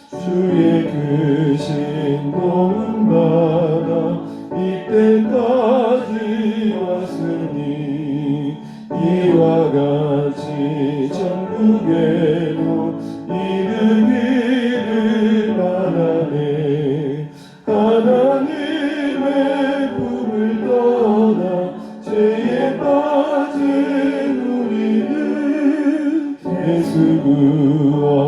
주의 그 신봉은 받아 이때까지 왔으니 이와 같이 천국에도 이르기를 바라네. 하나님의 품을 떠나 죄에 빠진 우리는 예수 구원하시려고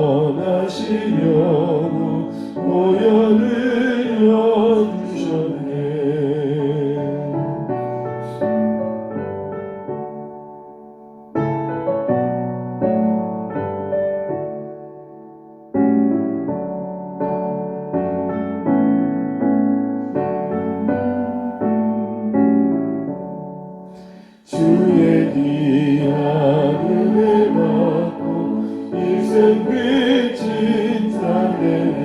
모연을 여주셨네. 주의 귀한 은혜 받고 일생 빚진 사내네.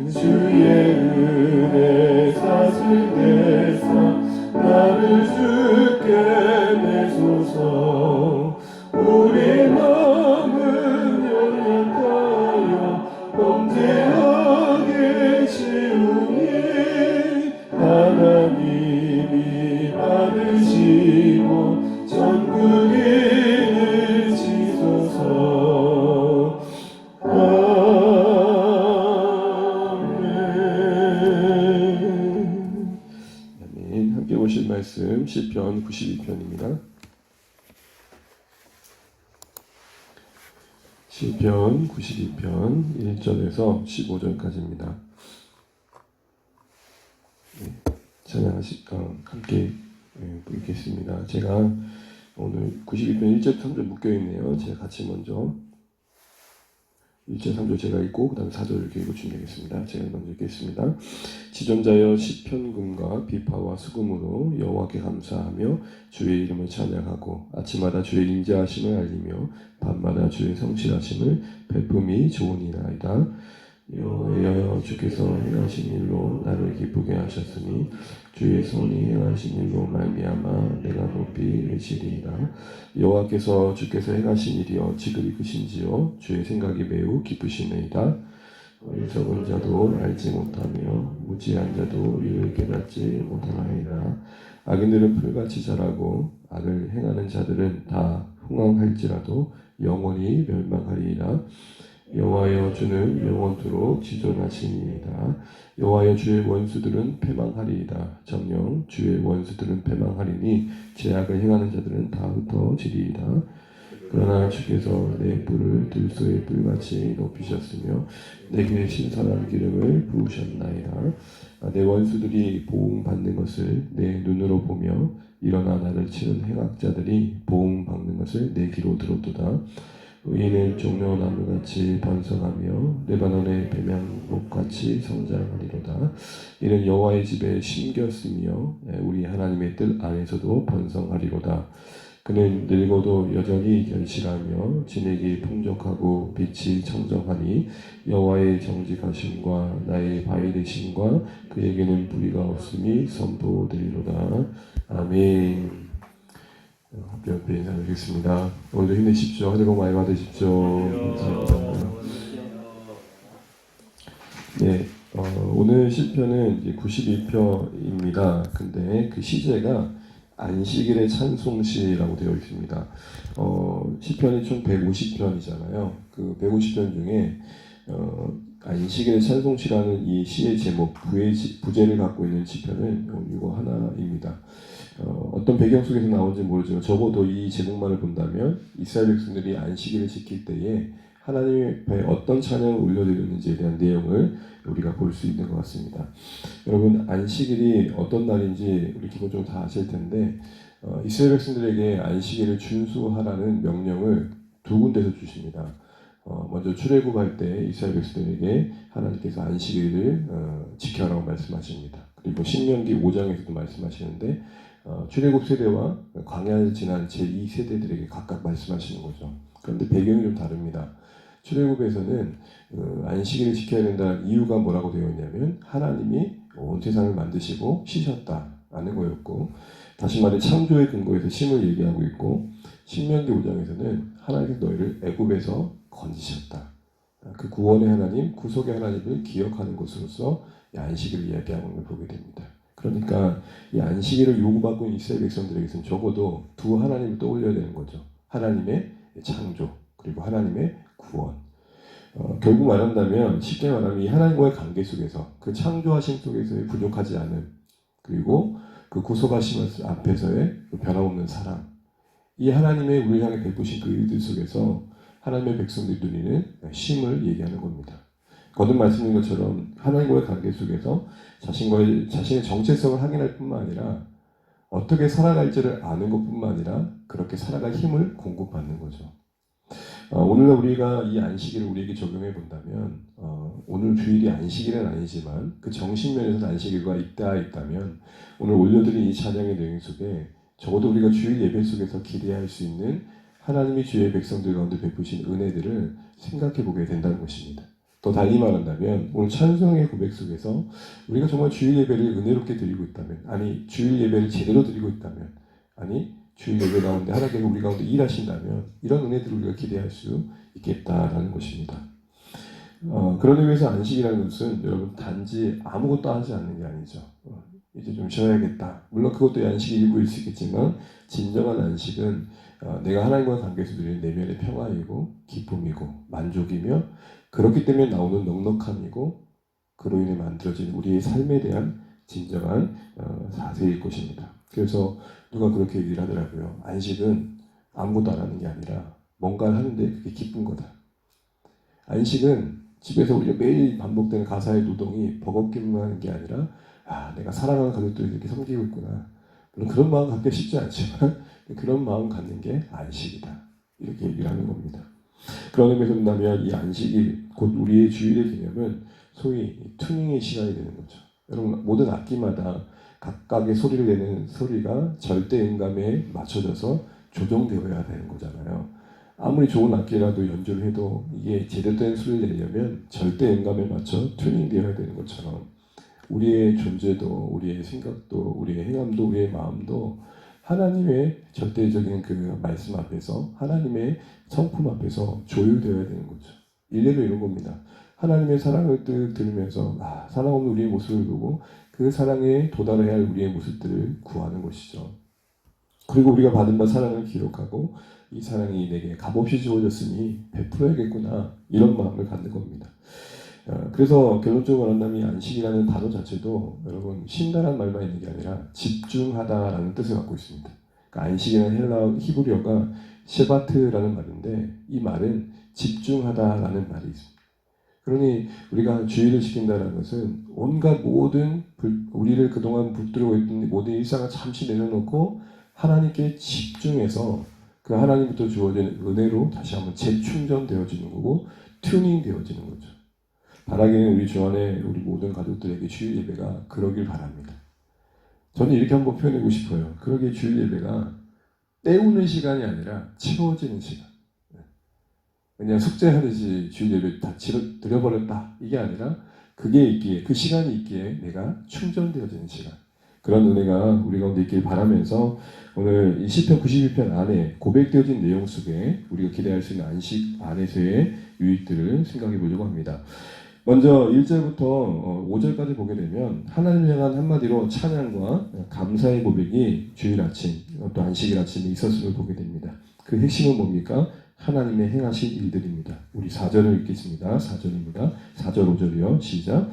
주의 은혜 사슬대사 나를 주께 내소서. 우리 마음은 연약하여 범죄하게 쉬우니 하나님이 받으시고 천국인을 지소서. 아멘. 아멘. 함께 보실 말씀 시편 92편입니다. 시편 92편 1절에서 15절까지입니다. 함께 읽겠습니다. 제가 오늘 92편 1절 3절 묶여있네요. 제가 같이 먼저 1절 3절 제가 읽고 그 다음에 4절 이렇게 읽어 준비하겠습니다. 제가 먼저 읽겠습니다. 지존자여 시편금과 비파와 수금으로 여호와께 감사하며 주의 이름을 찬양하고 아침마다 주의 인자하심을 알리며 밤마다 주의 성실하심을 베품이 좋으니이다. 여호와여 주께서 행하신 일로 나를 기쁘게 하셨으니 주의 손이 행하신 일로 말미암아 내가 높이 외치리이다. 여호와께서 주께서 행하신 일이여 지극히 크신지요 주의 생각이 매우 깊으시네이다. 어리석은 자도 알지 못하며 무지한 자도 이를 깨닫지 못하나이다. 악인들은 풀같이 자라고 악을 행하는 자들은 다 흥황할지라도 영원히 멸망하리이다. 여호와여 주는 영원토록 지존하시니이다. 여호와여 주의 원수들은 패망하리이다. 정녕 주의 원수들은 패망하리니 죄악을 행하는 자들은 다 흩어지리이다. 그러나 주께서 내 뿔을 들소의 뿔같이 높이셨으며 내게 신선한 기름을 부으셨나이다. 내 원수들이 보응받는 것을 내 눈으로 보며 일어나 나를 치는 행악자들이 보응받는 것을 내 귀로 들었도다. 의인은 종려나무같이 번성하며 레바논의 배명목같이 성장하리로다. 이는 여호와의 집에 심겼으며 우리 하나님의 뜰 안에서도 번성하리로다. 그는 늙어도 여전히 견실하며 진액이 풍족하고 빛이 청정하니 여호와의 정직하심과 나의 바위 되심과 그에게는 불의가 없음이 선포되리로다. 아멘. 함께 인사드리겠습니다. 오늘도 힘내십시오. 하늘 복 많이 받으십시오. 감사합니다. 네, 오늘 시편은 이제 92편입니다. 근데 그 시제가 안식일의 찬송시라고 되어 있습니다. 시편이 총 150편이잖아요. 그 150편 중에 안식일의 찬송시라는 이 시의 제목, 부제를 갖고 있는 시편은 이거 하나입니다. 어떤 배경 속에서 나온지 모르지만 적어도 이 제목만을 본다면 이스라엘 백성들이 안식일을 지킬 때에 하나님 앞에 어떤 찬양을 올려드렸는지에 대한 내용을 우리가 볼 수 있는 것 같습니다. 여러분, 안식일이 어떤 날인지 우리 기본적으로 다 아실 텐데 이스라엘 백성들에게 안식일을 준수하라는 명령을 두 군데서 주십니다. 먼저 출애굽할 때 이스라엘 백성들에게 하나님께서 안식일을 지켜라고 말씀하십니다. 그리고 신명기 5장에서도 말씀하시는데 출애굽 세대와 광야를 지난 제2세대들에게 각각 말씀하시는 거죠. 그런데 배경이 좀 다릅니다. 출애굽에서는 안식일을 지켜야 된다는 이유가 뭐라고 되어 있냐면 하나님이 온 세상을 만드시고 쉬셨다라는 거였고, 다시 말해 창조의 근거에서 쉼을 얘기하고 있고, 신명기 5장에서는 하나님께서 너희를 애굽에서 건지셨다. 그 구원의 하나님, 구속의 하나님을 기억하는 것으로서 이 안식일을 이야기하는 걸 보게 됩니다. 그러니까 이 안식일을 요구받고 있는 이스라엘 백성들에게서는 적어도 두 하나님을 떠올려야 되는 거죠. 하나님의 창조 그리고 하나님의 구원. 결국 말한다면 쉽게 말하면 이 하나님과의 관계 속에서 그 창조하심 속에서의 부족하지 않음 그리고 그 구속하심 앞에서의 그 변함없는 사랑 이 하나님의 우리를 향해 베푸신 그 일들 속에서 하나님의 백성들이 누리는 쉼을 얘기하는 겁니다. 거듭 말씀드린 것처럼 하나님과의 관계 속에서 자신의 정체성을 확인할 뿐만 아니라 어떻게 살아갈지를 아는 것뿐만 아니라 그렇게 살아갈 힘을 공급받는 거죠. 오늘날 우리가 이 안식일을 우리에게 적용해 본다면 오늘 주일이 안식일은 아니지만 그 정신면에서 안식일과 있다면 오늘 올려드린 이 찬양의 내용 속에 적어도 우리가 주일 예배 속에서 기대할 수 있는 하나님이 주의 백성들 가운데 베푸신 은혜들을 생각해 보게 된다는 것입니다. 더 달리 말한다면 오늘 찬송의 고백 속에서 우리가 정말 주일 예배를 은혜롭게 드리고 있다면 아니 주일 예배를 제대로 드리고 있다면 아니 주일 예배 가운데 하나님께서 우리 가운데 일하신다면 이런 은혜들을 우리가 기대할 수 있겠다라는 것입니다. 그런 의미에서 안식이라는 것은 여러분 단지 아무것도 하지 않는 게 아니죠. 이제 좀 쉬어야겠다. 물론 그것도 안식의 일부일 수 있겠지만 진정한 안식은 내가 하나님과의 관계에서 누리는 내면의 평화이고 기쁨이고 만족이며 그렇기 때문에 나오는 넉넉함이고 그로 인해 만들어진 우리의 삶에 대한 진정한 사세일 것입니다. 그래서 누가 그렇게 얘기를 하더라고요. 안식은 아무것도 안 하는 게 아니라 뭔가를 하는데 그게 기쁜 거다. 안식은 집에서 우리가 매일 반복되는 가사의 노동이 버겁기만 하는 게 아니라 내가 사랑하는 가족들을 이렇게 섬기고 있구나. 물론 그런 마음 갖기 쉽지 않지만 그런 마음 갖는 게 안식이다. 이렇게 얘기를 하는 겁니다. 그런 의미에서 본다면 이 안식일, 곧 우리의 주일의 개념은 소위 튜닝의 시간이 되는 거죠. 여러분 모든 악기마다 각각의 소리를 내는 소리가 절대 음감에 맞춰져서 조정되어야 되는 거잖아요. 아무리 좋은 악기라도 연주를 해도 이게 제대로 된 소리를 내려면 절대 음감에 맞춰 튜닝되어야 되는 것처럼 우리의 존재도 우리의 생각도 우리의 행함도 우리의 마음도 하나님의 절대적인 그 말씀 앞에서 하나님의 성품 앞에서 조율되어야 되는 거죠. 일례로 이런 겁니다. 하나님의 사랑을 들으면서 사랑 없는 우리의 모습을 보고 그 사랑에 도달해야 할 우리의 모습들을 구하는 것이죠. 그리고 우리가 받은 바 사랑을 기록하고 이 사랑이 내게 값없이 주어졌으니 베풀어야겠구나 이런 마음을 갖는 겁니다. 그래서 결론적으로 말한다면 이 안식이라는 단어 자체도 여러분 쉰다라는 말만 있는 게 아니라 집중하다라는 뜻을 갖고 있습니다. 그러니까 안식이라는 헬라어 히브리어가 셰바트라는 말인데 이 말은 집중하다라는 말이 있습니다. 그러니 우리가 주의를 시킨다는 것은 온갖 모든 우리를 그동안 붙들고 있던 모든 일상을 잠시 내려놓고 하나님께 집중해서 그 하나님부터 주어진 은혜로 다시 한번 재충전되어지는 거고 튜닝 되어지는 거죠. 바라기는 우리 주 안에 우리 모든 가족들에게 주일 예배가 그러길 바랍니다. 저는 이렇게 한번 표현하고 싶어요. 그러기에 주일 예배가 때우는 시간이 아니라 채워지는 시간. 그냥 숙제하듯이 주일 예배 다 드려버렸다. 이게 아니라 그게 있기에 그 시간이 있기에 내가 충전되어지는 시간. 그런 은혜가 우리 가운데 있길 바라면서 오늘 이 시편 92편 안에 고백되어진 내용 속에 우리가 기대할 수 있는 안식 안에서의 유익들을 생각해 보려고 합니다. 먼저 1절부터 5절까지 보게 되면 하나님을 향한 한마디로 찬양과 감사의 고백이 주일 아침 또 안식일 아침에 있었음을 보게 됩니다. 그 핵심은 뭡니까? 하나님의 행하신 일들입니다. 우리 4절을 읽겠습니다. 4절입니다. 4절 5절이요. 시작.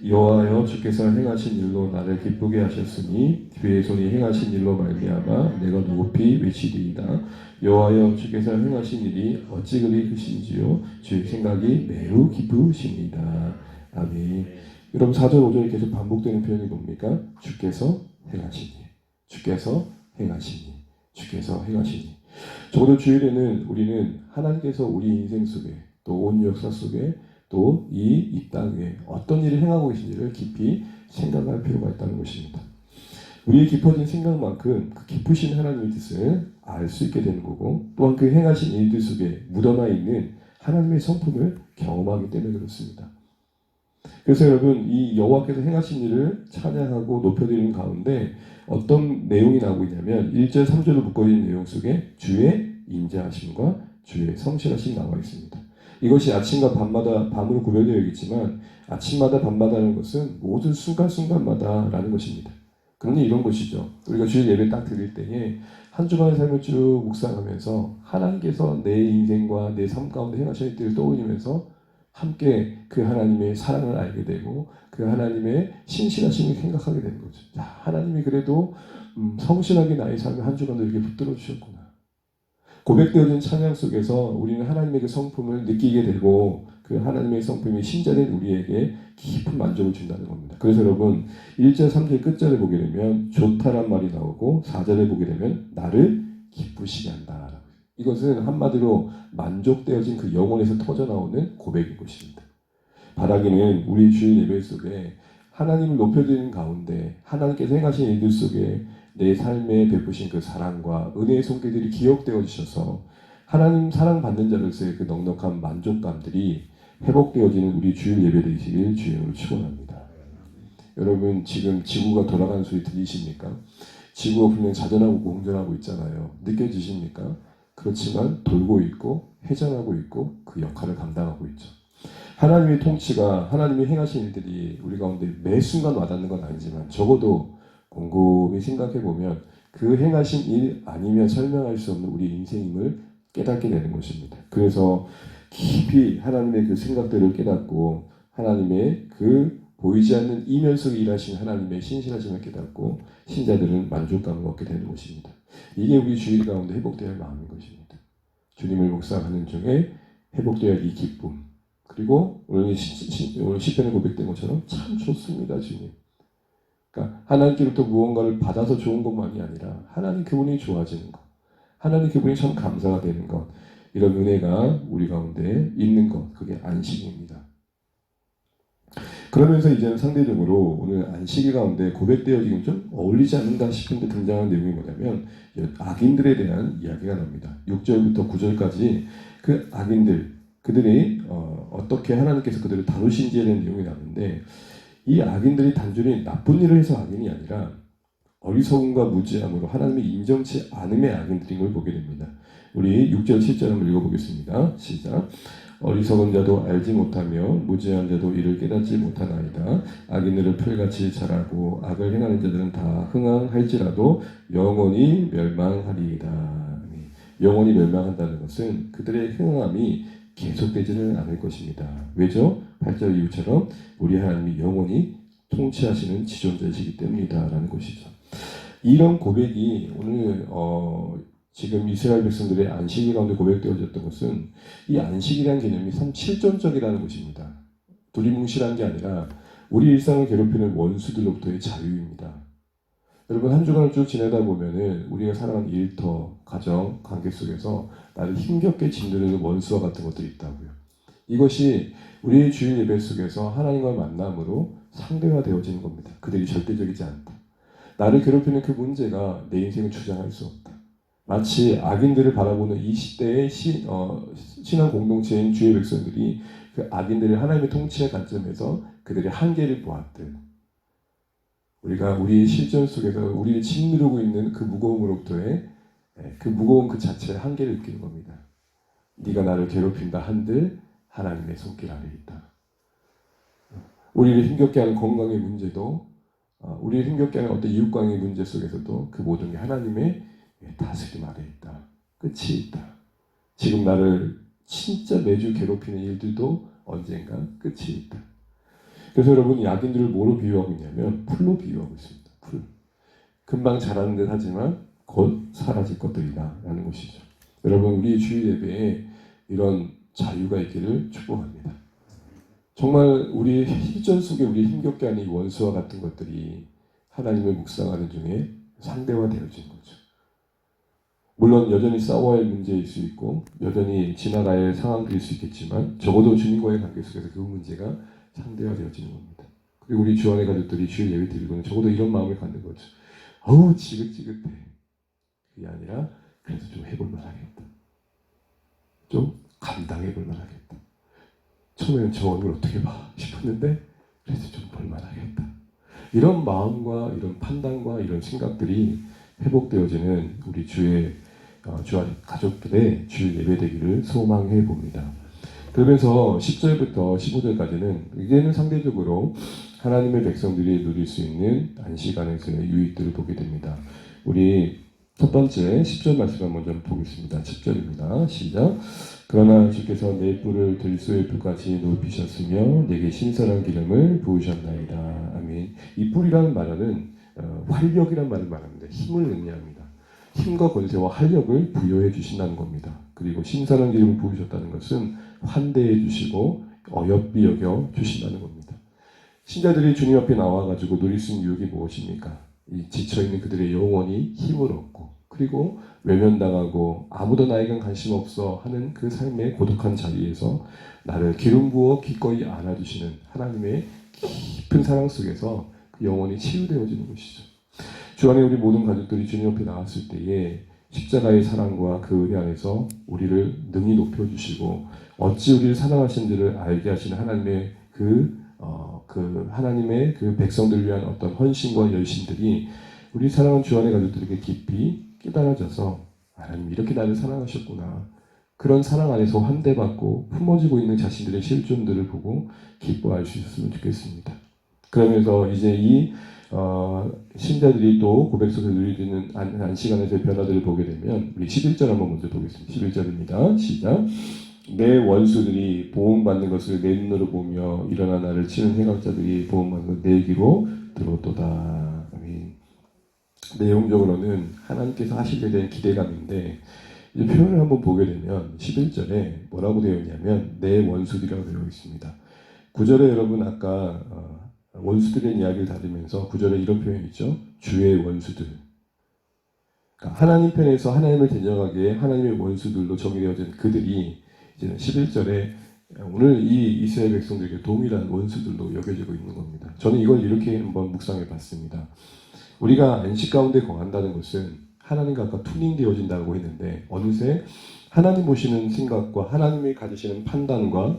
여호와여 주께서 행하신 일로 나를 기쁘게 하셨으니 주의 손이 행하신 일로 말미암아 내가 높이 외치리이다. 여호와여 주께서 행하신 일이 어찌 그리 크신지요 주의 생각이 매우 깊으십니다. 아멘. 여러분 4절 5절이 계속 반복되는 표현이 뭡니까? 주께서 행하신 일, 주께서 행하신 일, 주께서 행하신 일. 적어도 주일에는 우리는 하나님께서 우리 인생 속에 또 온 역사 속에 또 이 땅에 어떤 일을 행하고 계신지를 깊이 생각할 필요가 있다는 것입니다. 우리의 깊어진 생각만큼 그 깊으신 하나님의 뜻을 알 수 있게 되는 거고 또한 그 행하신 일들 속에 묻어나 있는 하나님의 성품을 경험하기 때문에 그렇습니다. 그래서 여러분 이 여호와께서 행하신 일을 찬양하고 높여드리는 가운데 어떤 내용이 나오고 있냐면 1절 3절로 묶어진 내용 속에 주의 인자하심과 주의 성실하심이 나와 있습니다. 이것이 아침과 밤마다 밤으로 구별되어 있겠지만 아침마다 밤마다라는 것은 모든 순간순간마다라는 것입니다. 그러니 이런 것이죠. 우리가 주일 예배 딱 드릴 때에 한 주간의 삶을 쭉 묵상하면서 하나님께서 내 인생과 내 삶 가운데 행하신 일들을 떠올리면서 함께 그 하나님의 사랑을 알게 되고 그 하나님의 신실하심을 생각하게 되는 거죠. 야, 하나님이 그래도 성실하게 나의 삶을 한 주간도 이렇게 붙들어 주셨구나. 고백되어진 찬양 속에서 우리는 하나님의 그 성품을 느끼게 되고 그 하나님의 성품이 신자된 우리에게 깊은 만족을 준다는 겁니다. 그래서 여러분 1절, 3절 끝절에 보게 되면 좋다란 말이 나오고 4절에 보게 되면 나를 기쁘시게 한다. 이것은 한마디로 만족되어진 그 영혼에서 터져나오는 고백인 것입니다. 바라기는 우리 주일 예배 속에 하나님을 높여드리는 가운데 하나님께서 행하신 일들 속에 내 삶에 베푸신 그 사랑과 은혜의 손길들이 기억되어 주셔서 하나님 사랑받는 자로서의 그 넉넉한 만족감들이 회복되어지는 우리 주일 예배 되시길 주님으로 축원합니다. 여러분 지금 지구가 돌아가는 소리 들리십니까? 지구가 분명 자전하고 공전하고 있잖아요. 느껴지십니까? 그렇지만 돌고 있고 회전하고 있고 그 역할을 감당하고 있죠. 하나님의 통치가 하나님이 행하신 일들이 우리 가운데 매 순간 와닿는 건 아니지만 적어도 곰곰이 생각해 보면 그 행하신 일 아니면 설명할 수 없는 우리 인생임을 깨닫게 되는 것입니다. 그래서 깊이 하나님의 그 생각들을 깨닫고 하나님의 그 보이지 않는 이면 속에 일하신 하나님의 신실하심을 깨닫고 신자들은 만족감을 얻게 되는 것입니다. 이게 우리 주일 가운데 회복되어야 할 마음인 것입니다. 주님을 묵상하는 중에 회복되어야 할 이 기쁨, 그리고 오늘 시편에 고백된 것처럼 참 좋습니다, 주님. 그러니까 하나님께로부터 무언가를 받아서 좋은 것만이 아니라 하나님 그분이 좋아지는 것, 하나님 그분이 참 감사가 되는 것, 이런 은혜가 우리 가운데 있는 것, 그게 안식입니다. 그러면서 이제는 상대적으로 오늘 안식일 가운데 고백되어 지금 좀 어울리지 않는다 싶은데 등장하는 내용이 뭐냐면 악인들에 대한 이야기가 납니다. 6절부터 9절까지 그 악인들, 그들이 어떻게 하나님께서 그들을 다루신지에 대한 내용이 나오는데 이 악인들이 단순히 나쁜 일을 해서 악인이 아니라 어리석음과 무지함으로 하나님의 인정치 않음의 악인들인 걸 보게 됩니다. 우리 6절, 7절 한번 읽어보겠습니다. 시작. 어리석은 자도 알지 못하며 무지한 자도 이를 깨닫지 못하나이다. 악인들을 풀같이 자라고 악을 행하는 자들은 다 흥황할지라도 영원히 멸망하리이다. 영원히 멸망한다는 것은 그들의 흥함이 계속되지는 않을 것입니다. 왜죠? 8절 이후처럼 우리 하나님이 영원히 통치하시는 지존자이시기 때문이다 라는 것이죠. 이런 고백이 오늘 지금 이스라엘 백성들의 안식일 가운데 고백되어졌던 것은 이 안식이라는 개념이 참 실존적이라는 것입니다. 두리뭉실한 게 아니라 우리 일상을 괴롭히는 원수들로부터의 자유입니다. 여러분 한 주간을 쭉 지내다 보면은 우리가 살아가는 일터, 가정, 관계 속에서 나를 힘겹게 짓누르는 원수와 같은 것들이 있다고요. 이것이 우리의 주일 예배 속에서 하나님과 만남으로 상대화되어지는 겁니다. 그들이 절대적이지 않다. 나를 괴롭히는 그 문제가 내 인생을 주장할 수 없다. 마치 악인들을 바라보는 이 시대의 신앙 공동체인 주의 백성들이 그 악인들을 하나님의 통치의 관점에서 그들의 한계를 보았듯 우리가 우리의 실전 속에서 우리를 짓누르고 있는 그 무거움으로부터의 그 무거움 그 자체의 한계를 느끼는 겁니다. 네가 나를 괴롭힌다 한들 하나님의 손길 아래 있다. 우리를 힘겹게 하는 건강의 문제도 우리를 힘겹게 하는 어떤 이웃관계의 문제 속에서도 그 모든 게 하나님의 다스림 아래 있다. 끝이 있다. 지금 나를 진짜 매주 괴롭히는 일들도 언젠가 끝이 있다. 그래서 여러분 이 악인들을 뭐로 비유하고 있냐면 풀로 비유하고 있습니다. 풀. 금방 자라는 듯 하지만 곧 사라질 것들이다 라는 것이죠. 여러분 우리 주일 예배에 이런 자유가 있기를 축복합니다. 정말 우리 실전 속에 우리 힘겹게 하는 이 원수와 같은 것들이 하나님을 묵상하는 중에 상대화되어진 거죠. 물론 여전히 싸워야 할 문제일 수 있고 여전히 지나가야 할 상황들일 수 있겠지만 적어도 주님과의 관계 속에서 그 문제가 상대화되어지는 겁니다. 그리고 우리 주안의 가족들이 주일 예배 드리고는 적어도 이런 마음을 갖는 거죠. 어우 지긋지긋해. 그게 아니라 그래서 좀 해볼만 하겠다. 좀 감당해볼 만하겠다. 처음에는 저 얼굴 어떻게 봐 싶었는데 그래서 좀 볼만하겠다. 이런 마음과 이런 판단과 이런 생각들이 회복되어지는 우리 주의 가족들의 주일 예배되기를 소망해 봅니다. 그러면서 10절부터 15절까지는 이제는 상대적으로 하나님의 백성들이 누릴 수 있는 안식 안에서의 유익들을 보게 됩니다. 우리 첫 번째 10절 말씀을 먼저 보겠습니다. 10절입니다. 시작. 그러나 주께서 내 뿔을 들소의 뿔까지 높이셨으며 내게 신선한 기름을 부으셨나이다. 아멘. 이 뿔이라는 말은 활력이라는 말을 말합니다. 힘을 의미합니다. 힘과 권세와 활력을 부여해 주신다는 겁니다. 그리고 신선한 기름을 부으셨다는 것은 환대해 주시고 어여삐 여겨 주신다는 겁니다. 신자들이 주님 앞에 나와가지고 누릴 수 있는 유익이 무엇입니까? 이 지쳐있는 그들의 영혼이 힘을 얻고 그리고 외면당하고 아무도 나에겐 관심 없어 하는 그 삶의 고독한 자리에서 나를 기름 부어 기꺼이 안아주시는 하나님의 깊은 사랑 속에서 그 영혼이 치유되어지는 것이죠. 주 안에 우리 모든 가족들이 주님 앞에 나왔을 때에 십자가의 사랑과 그 은혜 안에서 우리를 능히 높여주시고 어찌 우리를 사랑하신지를 알게 하시는 하나님의 하나님의 그 백성들을 위한 어떤 헌신과 열심들이 우리 사랑하는 주 안의 가족들에게 깊이 깨달아져서 하나님 이렇게 나를 사랑하셨구나. 그런 사랑 안에서 환대받고 품어지고 있는 자신들의 실존들을 보고 기뻐할 수 있었으면 좋겠습니다. 그러면서 이제 이 신자들이 또 고백 속에 누리는 안시간에서의 변화들을 보게 되면 우리 11절 한번 먼저 보겠습니다. 11절입니다. 시작. 내 원수들이 보응받는 것을 내 눈으로 보며 일어나 나를 치는 행악자들이 보응받는 것을 내 귀로 들었도다. 아멘. 내용적으로는 하나님께서 하시게 된 기대감인데 이제 표현을 한번 보게 되면 11절에 뭐라고 되어 있냐면 내 원수들이라고 되어 있습니다. 9절에 여러분 아까 원수들의 이야기를 다루면서 9절에 이런 표현이 있죠. 주의 원수들. 그러니까 하나님 편에서 하나님을 대적하기에 하나님의 원수들로 정의되어진 그들이 이제 11절에 오늘 이 이스라엘 백성들에게 동일한 원수들로 여겨지고 있는 겁니다. 저는 이걸 이렇게 한번 묵상해 봤습니다. 우리가 안식 가운데 거한다는 것은 하나님과 아까 투닝되어진다고 했는데 어느새 하나님 보시는 생각과 하나님이 가지시는 판단과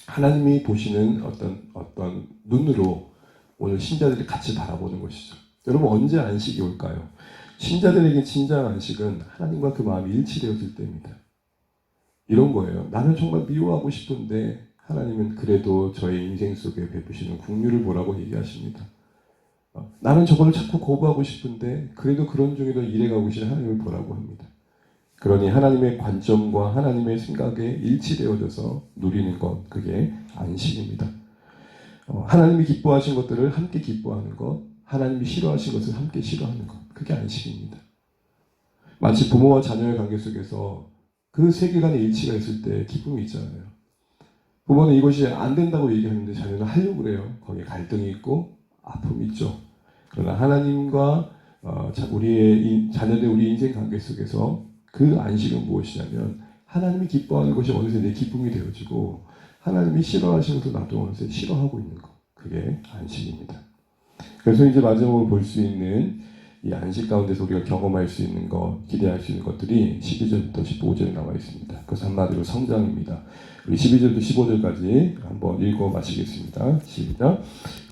하나님이 보시는 어떤 눈으로 오늘 신자들이 같이 바라보는 것이죠. 여러분 언제 안식이 올까요? 신자들에게 진정한 안식은 하나님과 그 마음이 일치되어질 때입니다. 이런 거예요. 나는 정말 미워하고 싶은데 하나님은 그래도 저의 인생 속에 베푸시는 긍휼을 보라고 얘기하십니다. 나는 저걸 자꾸 거부하고 싶은데 그래도 그런 중에도 일해가고 계신 하나님을 보라고 합니다. 그러니 하나님의 관점과 하나님의 생각에 일치되어져서 누리는 것, 그게 안식입니다. 하나님이 기뻐하신 것들을 함께 기뻐하는 것, 하나님이 싫어하신 것을 함께 싫어하는 것, 그게 안식입니다. 마치 부모와 자녀의 관계 속에서 그 세계관의 일치가 있을 때 기쁨이 있잖아요. 부모는 이것이 안 된다고 얘기하는데 자녀는 하려고 그래요. 거기에 갈등이 있고 아픔이 있죠. 그러나 하나님과 우리의 자녀들 우리 인생 관계 속에서 그 안식은 무엇이냐면 하나님이 기뻐하는 것이 어느새 내 기쁨이 되어지고 하나님이 싫어하시는 것도 나도 어느새 싫어하고 있는 것. 그게 안식입니다. 그래서 이제 마지막으로 볼 수 있는 이 안식 가운데서 우리가 경험할 수 있는 것, 기대할 수 있는 것들이 12절부터 15절에 나와 있습니다. 그것은 한마디로 성장입니다. 우리 12절부터 15절까지 한번 읽어 마치겠습니다. 시작.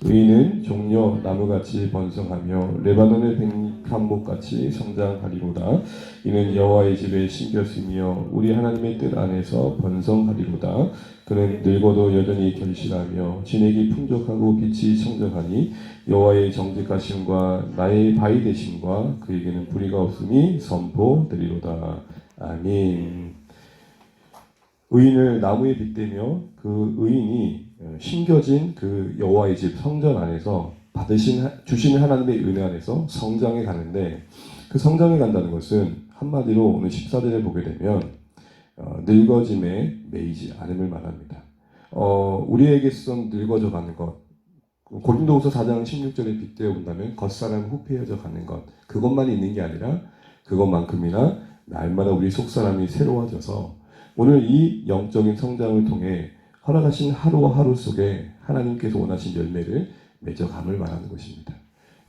의인은 종려 나무같이 번성하며 레바논의 백합목같이 성장하리로다. 이는 여호와의 집에 심겼으며 우리 하나님의 뜻 안에서 번성하리로다. 그는 늙어도 여전히 견실하며 진액이 풍족하고 빛이 청정하니 여호와의 정직하심과 나의 바위 되심과 그에게는 불의가 없음이 선포되리로다. 아멘. 의인을 나무에 빗대며 그 의인이 심겨진 그 여호와의 집 성전 안에서 주시는 하나님의 은혜 안에서 성장해 가는데 그 성장해 간다는 것은 한마디로 오늘 14절에 보게 되면 늙어짐에 매이지 않음을 말합니다. 우리에게선 늙어져 가는 것, 고린도후서 4장 16절에 빗대어 본다면 겉사람 후패여져 가는 것, 그것만 있는 게 아니라 그것만큼이나 날마다 우리 속사람이 새로워져서 오늘 이 영적인 성장을 통해 허락하신 하루와 하루 속에 하나님께서 원하신 열매를 맺어감을 말하는 것입니다.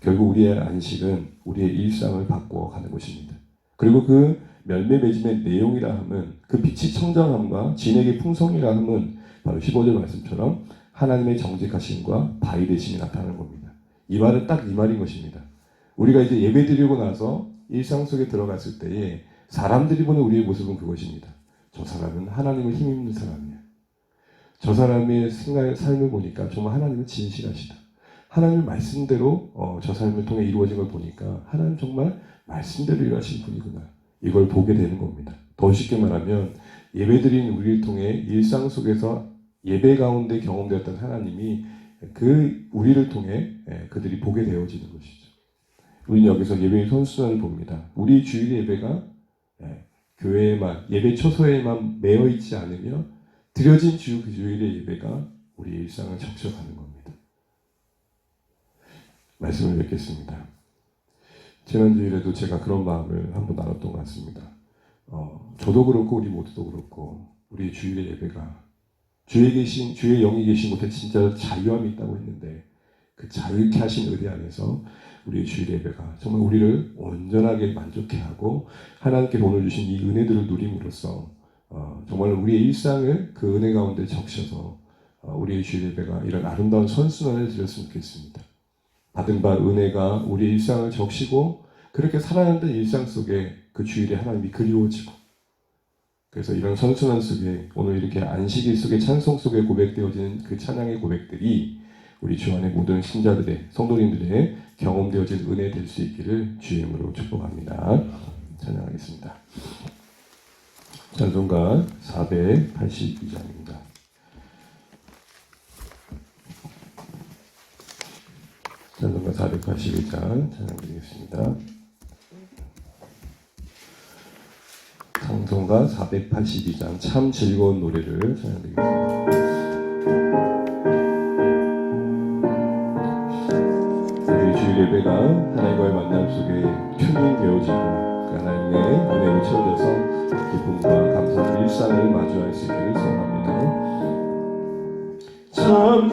결국 우리의 안식은 우리의 일상을 바꿔가는 것입니다. 그리고 그 열매 맺음의 내용이라 함은 그 빛이 청정함과 진액의 풍성이라 함은 바로 15절 말씀처럼 하나님의 정직하심과 바위 되심이 나타나는 겁니다. 이 말은 딱 이 말인 것입니다. 우리가 이제 예배 드리고 나서 일상 속에 들어갔을 때에 사람들이 보는 우리의 모습은 그것입니다. 저 사람은 하나님을 힘입는 사람이야. 저 사람의 삶을 보니까 정말 하나님은 진실하시다. 하나님 말씀대로 저 삶을 통해 이루어진 걸 보니까 하나님 정말 말씀대로 일하신 분이구나. 이걸 보게 되는 겁니다. 더 쉽게 말하면 예배드린 우리를 통해 일상 속에서 예배 가운데 경험되었던 하나님이 그 우리를 통해 그들이 보게 되어지는 것이죠. 우리는 여기서 예배의 선순환을 봅니다. 우리 주일 예배가 교회에만 예배 초소에만 매여 있지 않으며 드려진 그 주일의 예배가 우리의 일상을 적셔가는 겁니다. 말씀을 뵙겠습니다. 지난주일에도 제가 그런 마음을 한번 나눴던 것 같습니다. 저도 그렇고 우리 모두도 그렇고 우리 주일의 예배가 주의 영이 계신 곳에 진짜 자유함이 있다고 했는데 그 자유케 하신 은혜 안에서 우리의 주일 예배가 정말 우리를 온전하게 만족해 하고 하나님께 오늘 주신 이 은혜들을 누림으로써 정말 우리의 일상을 그 은혜 가운데 적셔서 우리의 주일 예배가 이런 아름다운 선순환을 드렸으면 좋겠습니다. 받은 바 은혜가 우리의 일상을 적시고 그렇게 살아가는 일상 속에 그 주일에 하나님이 그리워지고 그래서 이런 선순환 속에 오늘 이렇게 안식일 속에 찬송 속에 고백되어지는 그 찬양의 고백들이 우리 주 안의 모든 신자들의 성도님들의 경험되어진 은혜 될 수 있기를 주의 이름으로 축복합니다. 찬양하겠습니다. 찬송가 482장입니다. 찬송가 482장 찬양드리겠습니다. 찬송가 482장 참 즐거운 노래를 찬양드리겠습니다. 우리 주일 예배가 하나님과의 만남 속에 튜닝되어지고 하나님의 은혜로 채워져서 기쁨과 감사의 일상을 마주할 수 있기를 소원합니다. 참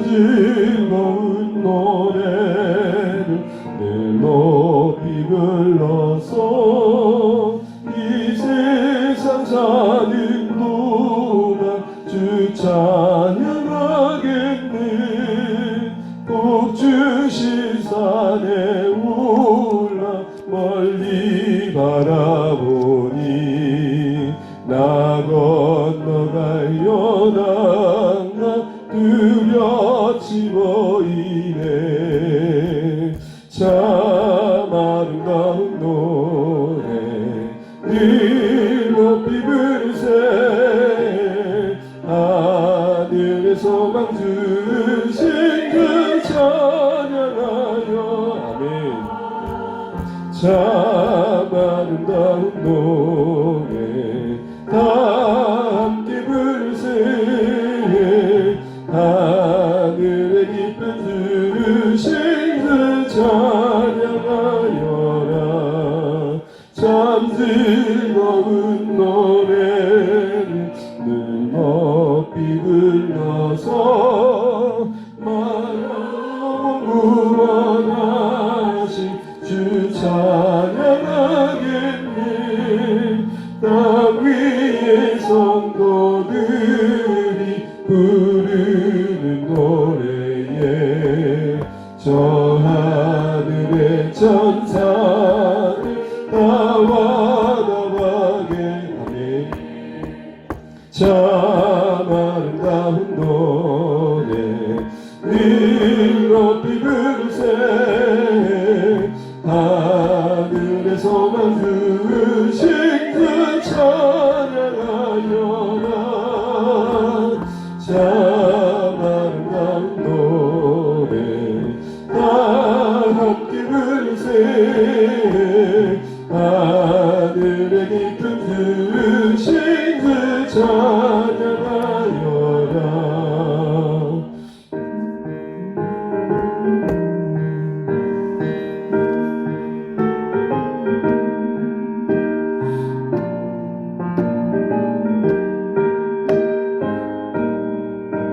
즐거운 노래를 늘 높이 불러서 이 세상 사는 동안 주 찬양하겠네. 복 주신 산에 올라 멀리 바라보니 나 건너가려나 두렵지 보이네. 참 아름다운 노래 늘 높이 부르세. 하늘의 소망 주신 그 찬양하여 아멘. 참 아름다운 노래 다 함께 부르세. 하늘의 깊은 주신 그 찬양하여라. 참 즐거운 노래를 늘 높이 불러서 마음 구원하신 주 찬양하겠네. 땅 위의 성도들이 부르는 노래에 저 하늘의 천사들 나와 나가게 하네. 참 아름다운 노래 늘 높이 부르세. 하늘의 소망 주신 그 찬양하여라. 참 아름다운 노래 다 함께 부르세. 하늘의 깊은 주신 그 찬양하여라.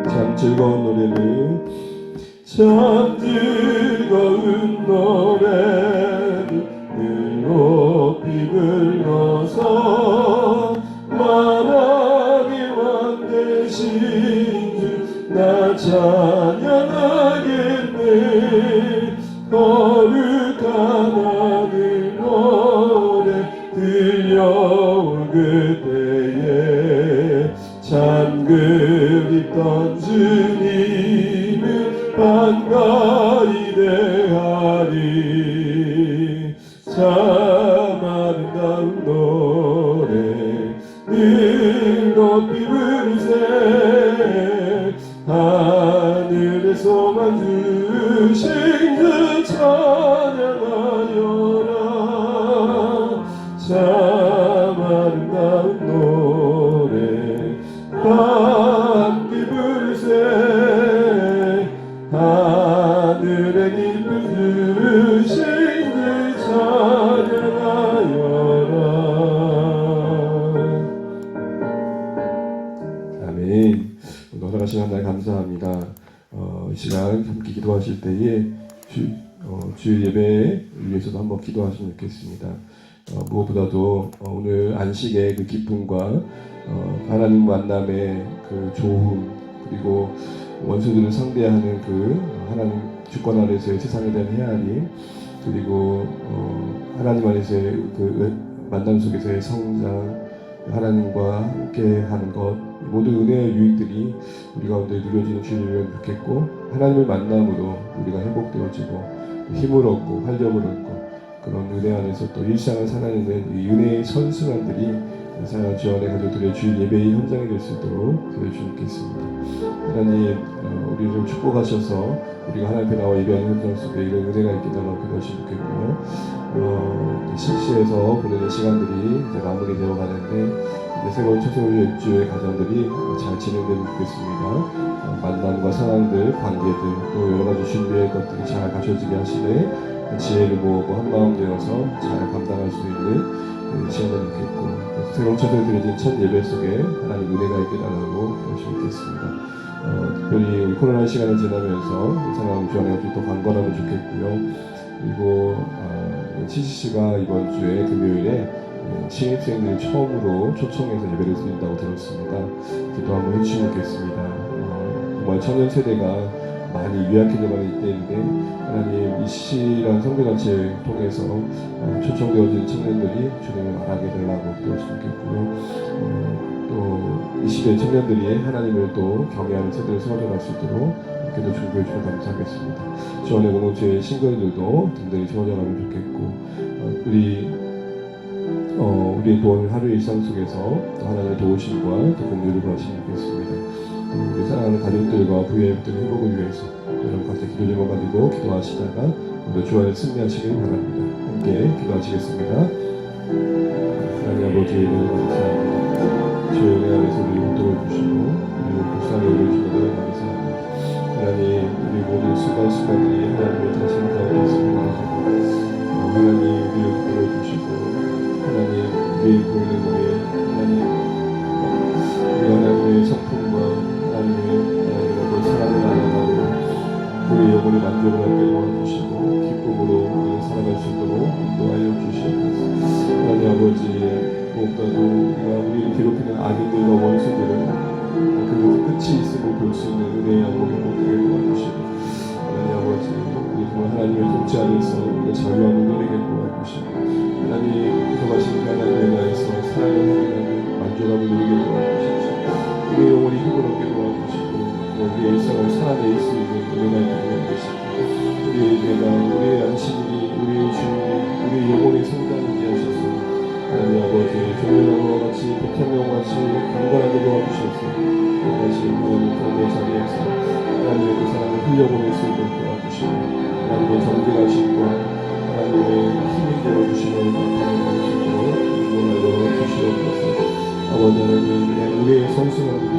참 즐거운 노래를 참 즐거운 노래를 늘 높이 불러서 만왕의 왕 되신 주 나 찬양하겠네. 거룩한 하늘 노래 들려올 그때에 참 그립던 주 한가히 대하리. 참 아름다운 노래 늘 높이 부르세. 하늘의 소망 주신 그 찬양하여라. 참 아름다운 노래 함께 부르세. 하늘의 깊은 주신 그 찬양하여라. 아멘. 노래하신 하나님 감사합니다. 이 시간 함께 기도하실 때에 주일 예배에 위해서도 한번 기도하시면 좋겠습니다. 무엇보다도 오늘 안식의 그 기쁨과 하나님 만남의 그 좋음, 그리고 원수들을 상대하는 그 하나님 주권 아래서의 세상에 대한 헤아림, 그리고 하나님 안에서의 그 만남 속에서의 성장, 하나님과 함께하는 것, 모든 은혜의 유익들이 우리 가운데 누려지는 주일이면 좋겠고, 하나님의 만남으로 우리가 회복되어지고 힘을 얻고 활력을 얻고 그런 은혜 안에서 또 일상을 살아내는 이 은혜의 선순환들이 사랑하는 주 안에 가족들의 주일 예배의 현장이 될 수 있도록 기도해 주시겠습니다. 하나님, 우리를 좀 축복하셔서 우리가 하나님 앞에 나와 예배하는 현장 속에 이런 은혜가 있게 달라고 기도하시면 좋겠고요. 실시에서 보내는 시간들이 이제 마무리 되어 가는데 이제 새로운 초소일 주의 가정들이 잘 진행되면 좋겠습니다. 만남과 상황들, 관계들, 또 여러 가지 준비할 것들이 잘 갖춰지게 하시되 지혜를 모으고 한마음 되어서 잘 감당할 수 있는 시간을 좋겠고, 새로운 초소일 드려진 첫 예배 속에 하나님 은혜가 있게 달라고 기도하시면 좋겠습니다. 특별히 우리 코로나 시간을 지나면서 이 상황 주 안에 또 강건하면 좋겠고요. 그리고 CCC가 이번 주에 금요일에 신입생들이 처음으로 초청해서 예배를 드린다고 들었습니다. 기도 한번 해주시면 좋겠습니다. 정말 청년 세대가 많이 유약해져가는 이때인데 하나님 이 CCC라는 선교단체를 통해서 초청되어진 청년들이 주님을 알게 되려고 기도하시면 좋겠고요. 또 이 시대 청년들이 하나님을 또 경외하는 세대를 세워져갈 수 있도록 기도 중보해 주시면 감사하겠습니다. 주 안에 공동체의 싱글들도 든든히 세워져가면 좋겠고, 우리의 또 하루의 일상 속에서 하나님의 도우심과 또 공유를 구하시면 좋겠습니다. 우리 사랑하는 가족들과 부유의들 회복을 위해서 여러분 각자 기도 제목 가지고 기도하시다가 오늘 주 안에 승리하시길 바랍니다. 함께 기도하시겠습니다. 하나님 아버지의 은혜를 감사합니다. 주의 은혜 안에서 우리 용도를 주시고 우리를 불쌍히 여겨주시는 걸 감사합니다. 하나님, 우리 모든 순간순간들이 하나님의 자신 가운데 있음을 가지고 하나님 우리를 불러주시고 하나님 우리의 보이는 우리 하나님 우리 하나님의 성품과 하나님의 사랑을 나눠가고 우리 영혼의 만족을 하게 도와주시고 기쁨으로 우리 살아갈 수 있도록 인도하여 주시옵소서. 하나님 아버지, 무엇보다도 우리를 괴롭히는 악인들과 원수들은 그 끝이 있음을 볼 수 있는 은혜의 양복을 못하게 도와주시고, 하나님 아버지, 우리 정말 하나님의 통치 안에서 우리가 자유함을 누리게 도와주시고, 하나님 구속하신 하나님의 나에서 사랑을 확인하는 만족함을 누리게 도와주십시오. 우리의 영혼이 힘을 얻게 도와주시고 우리의 일상을 살아낼 수 있는 은혜가 있게 도와주시고, 우리의 예배가 우리의 안식일이 우리의 주일이 우리의 영혼의 성장하게 하셔서 하나님 아버지, 조명과 같이 백향명과 같이 강건하게 도와주셔서 다시 하나님 그의 자리에서 하나님의 그 사랑을 흘려보낼 수 있도록 도와주시고, 하나님의 정결하심과 하나님의 힘이 되어주시는 나타내는 수 있도록 인도하여 주시옵소서. 아버지 하나님, 우리의 선순환들이